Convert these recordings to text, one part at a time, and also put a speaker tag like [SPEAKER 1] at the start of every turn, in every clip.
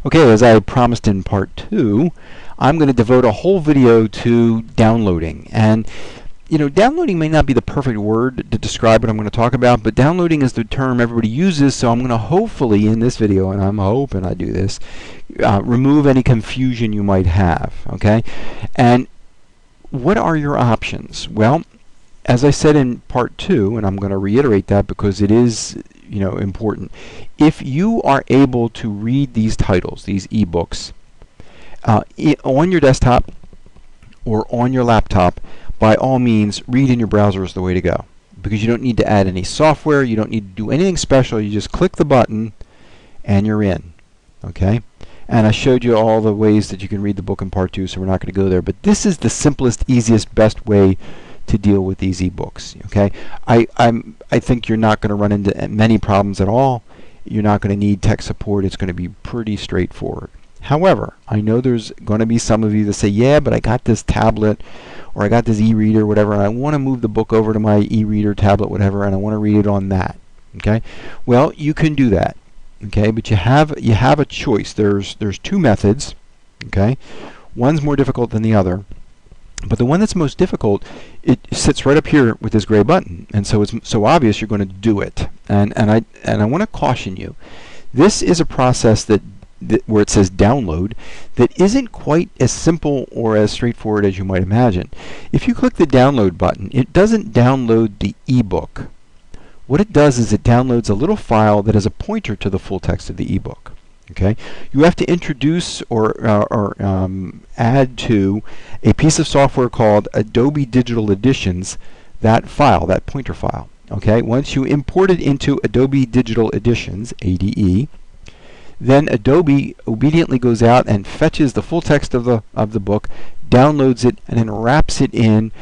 [SPEAKER 1] Okay, as I promised in part 2, I'm going to devote a whole video to downloading. And downloading may not be the perfect word to describe what I'm going to talk about, but downloading is the term everybody uses, so I'm going to hopefully in this video, and I'm hoping I do this, remove any confusion you might have, okay? And what are your options? Well, as I said in part 2, and I'm going to reiterate that because it is important. If you are able to read these titles, these ebooks, on your desktop or on your laptop, by all means, read in your browser is the way to go, because you don't need to add any software, you don't need to do anything special, you just click the button and you're in, okay? And I showed you all the ways that you can read the book in part 2, so we're not going to go there, but this is the simplest, easiest, best way to deal with these ebooks, okay? I think you're not going to run into many problems at all. You're not going to need tech support. It's going to be pretty straightforward. However, I know there's going to be some of you that say, yeah, but I got this tablet or I got this e-reader, whatever, and I want to move the book over to my e-reader, tablet, whatever, and I want to read it on that, okay? Well, you can do that, okay? But you have a choice. There's two methods, okay? One's more difficult than the other. But the one that's most difficult, it sits right up here with this gray button, and so it's so obvious you're going to do it. And I want to caution you. This is a process that where it says download that isn't quite as simple or as straightforward as you might imagine. If you click the download button, it doesn't download the ebook. What it does is it downloads a little file that is a pointer to the full text of the ebook. Okay, you have to introduce or add to a piece of software called Adobe Digital Editions that file, that pointer file. Okay, once you import it into Adobe Digital Editions, ADE, then Adobe obediently goes out and fetches the full text of the book, downloads it, and then wraps it in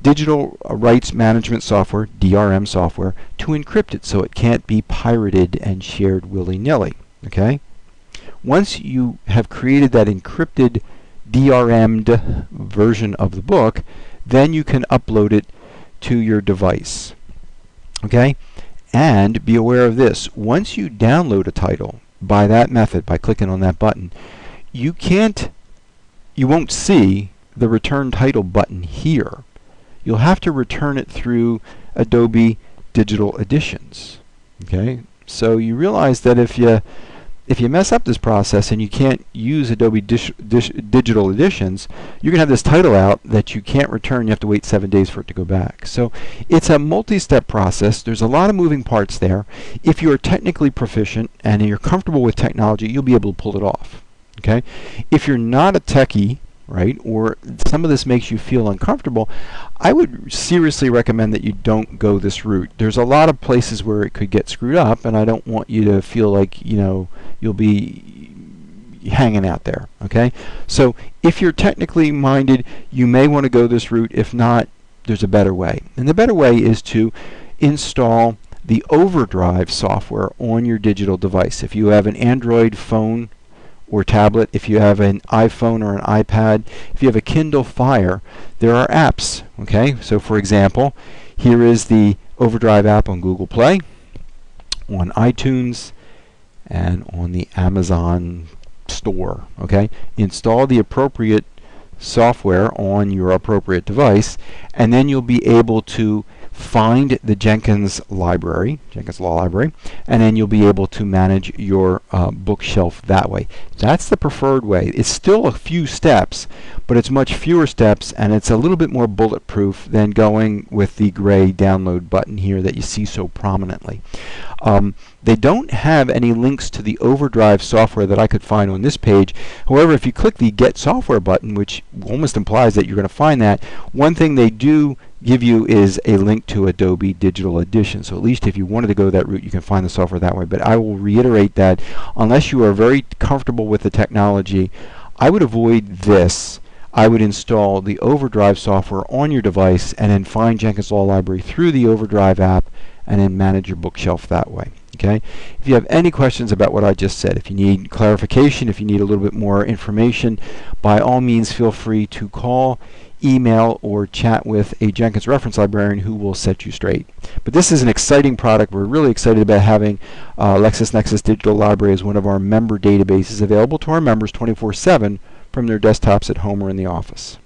[SPEAKER 1] digital rights management software, DRM software, to encrypt it so it can't be pirated and shared willy-nilly. Okay. Once you have created that encrypted, DRM'd version of the book, then you can upload it to your device. Okay? And be aware of this. Once you download a title by that method, by clicking on that button, you won't see the return title button here. You'll have to return it through Adobe Digital Editions. Okay? So you realize that if you mess up this process and you can't use Adobe Digital Editions, you're going to have this title out that you can't return. You have to wait 7 days for it to go back. So it's a multi-step process. There's a lot of moving parts there. If you're technically proficient and you're comfortable with technology, you'll be able to pull it off. Okay? If you're not a techie, right, or some of this makes you feel uncomfortable, I would seriously recommend that you don't go this route. There's a lot of places where it could get screwed up, and I don't want you to feel like you'll be hanging out there. Okay, so if you're technically minded, you may want to go this route. If not, there's a better way, and the better way is to install the OverDrive software on your digital device. If you have an Android phone or tablet, if you have an iPhone or an iPad, if you have a Kindle Fire, there are apps. Okay, so for example, here is the OverDrive app on Google Play, on iTunes, and on the Amazon store. Okay, install the appropriate software on your appropriate device, and then you'll be able to find the Jenkins library, Jenkins Law Library, and then you'll be able to manage your bookshelf that way. That's the preferred way. It's still a few steps, but it's much fewer steps, and it's a little bit more bulletproof than going with the gray download button here that you see so prominently. They don't have any links to the OverDrive software that I could find on this page. However, if you click the Get Software button, which almost implies that you're going to find that, one thing they do give you is a link to Adobe Digital Edition. So at least if you wanted to go that route, you can find the software that way. But I will reiterate that unless you are very comfortable with the technology, I would avoid this. I would install the OverDrive software on your device and then find Jenkins Law Library through the OverDrive app and then manage your bookshelf that way. Okay? If you have any questions about what I just said, if you need clarification, if you need a little bit more information, by all means feel free to call, email, or chat with a Jenkins reference librarian who will set you straight. But this is an exciting product. We're really excited about having LexisNexis Digital Library as one of our member databases available to our members 24/7 from their desktops at home or in the office.